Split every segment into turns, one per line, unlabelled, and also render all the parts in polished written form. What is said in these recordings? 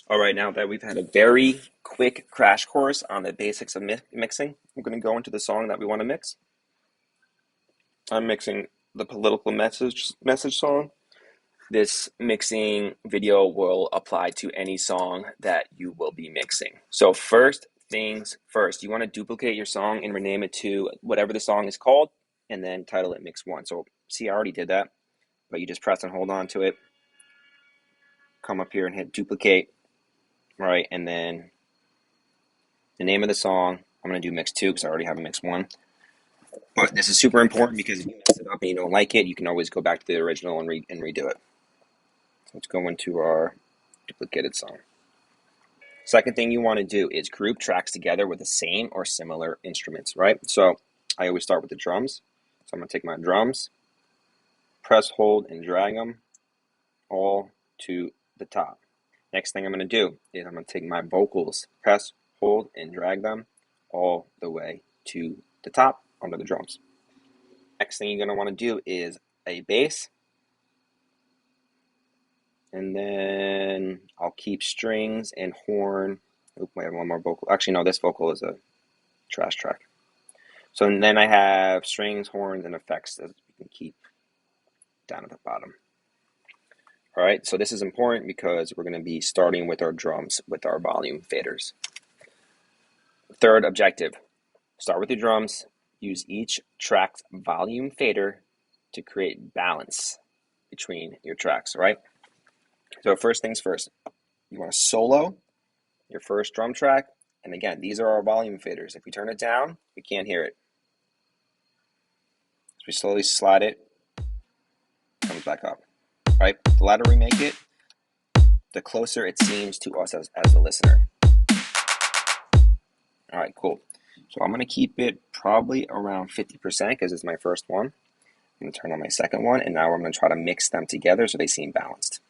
All right, now that we've had a very quick crash course on the basics of mixing, we're going to go into the song that we want to mix. I'm mixing the political message song. This mixing video will apply to any song that you will be mixing. So first things first, you want to duplicate your song and rename it to whatever the song is called, and then title it Mix 1. So see, I already did that, but you just press and hold on to it. Come up here and hit duplicate, right? And then the name of the song, I'm going to do Mix 2 because I already have a Mix 1. But this is super important because if you mess it up and you don't like it, you can always go back to the original and redo it. So let's go into our duplicated song. Second thing you want to do is group tracks together with the same or similar instruments, right? So I always start with the drums. So I'm going to take my drums, press, hold, and drag them all to the top. Next thing I'm going to do is I'm going to take my vocals, press, hold, and drag them all the way to the top under the drums. Next thing you're going to want to do is a bass. And then I'll keep strings and horn. Oop, I have one more vocal. Actually, no, this vocal is a trash track. So then I have strings, horns, and effects that you can keep down at the bottom. All right, so this is important because we're going to be starting with our drums with our volume faders. Third objective, start with your drums. Use each track's volume fader to create balance between your tracks, all right? So first things first, you want to solo your first drum track. And again, these are our volume faders. If we turn it down, we can't hear it. So we slowly slide it, comes back up, right? The louder we make it, the closer it seems to us as a listener. All right, cool. So I'm going to keep it probably around 50% because it's my first one. I'm going to turn on my second one, and now I'm going to try to mix them together so they seem balanced.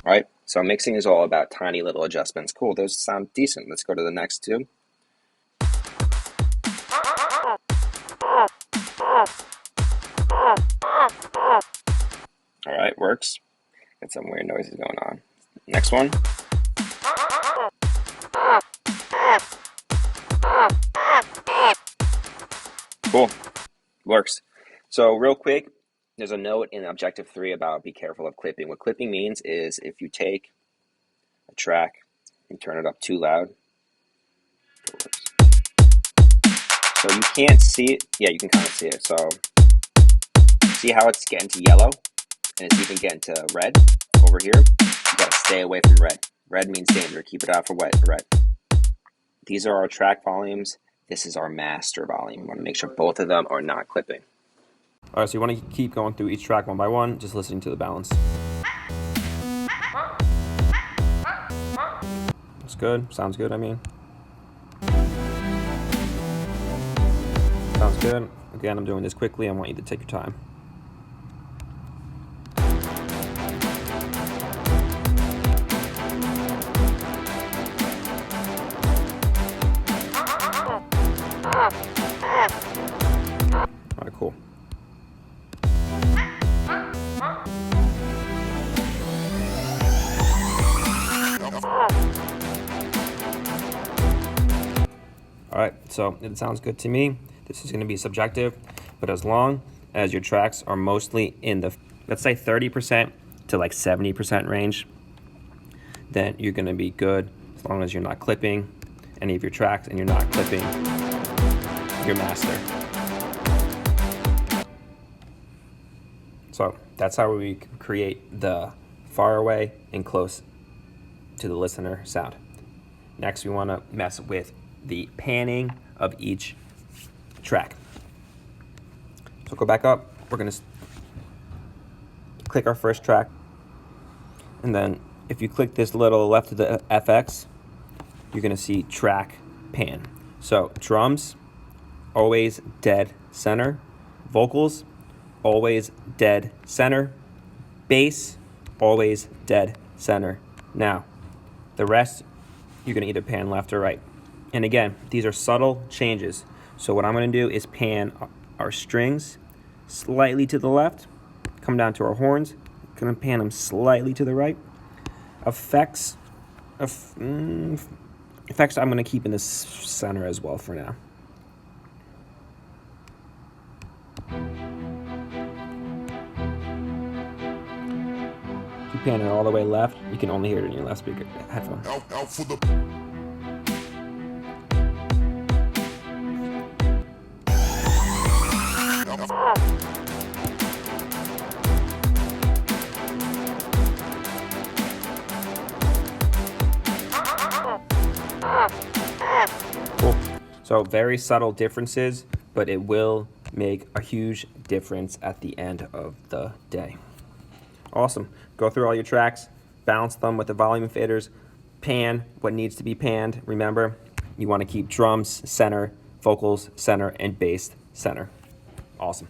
All right, so mixing is all about tiny little adjustments. Cool, those sound decent. Let's go to the next two. All right, works. Got some weird noises going on. Next one. Cool, works. So real quick, there's a note in objective 3 about be careful of clipping. What clipping means is if you take a track and turn it up too loud. So you can't see it. Yeah, you can kind of see it. So see how it's getting to yellow and it's even getting to red over here? You gotta stay away from red. Red means danger. Keep it out for red. These are our track volumes. This is our master volume. You want to make sure both of them are not clipping. All right, so you want to keep going through each track one by one, just listening to the balance. That's good. Sounds good, I mean. Sounds good. Again, I'm doing this quickly. I want you to take your time. All right, cool. All right, so it sounds good to me. This is going to be subjective, but as long as your tracks are mostly in the, let's say 30% to like 70% range, then you're going to be good as long as you're not clipping any of your tracks and you're not clipping your master. So that's how we create the far away and close to the listener sound. Next, we want to mess with the panning of each track. So go back up. We're going to click our first track. And then if you click this little left of the FX, you're going to see track pan. So drums, always dead center. Vocals, always dead center. Bass, always dead center. Now, the rest
you're going to either pan left or right. And again, these are subtle changes. So what I'm going to do is pan our strings slightly to the left, come down to our horns, going to pan them slightly to the right. Effects, I'm going to keep in the center as well for now. If you pan it all the way left, you can only hear it in your left speaker headphone.
Out for the
Cool. So very subtle differences, but it will make a huge difference at the end of the day. Awesome. Go through all your tracks, balance them with the volume faders, pan what needs to be panned. Remember, you want to keep drums center, vocals center, and bass center. Awesome.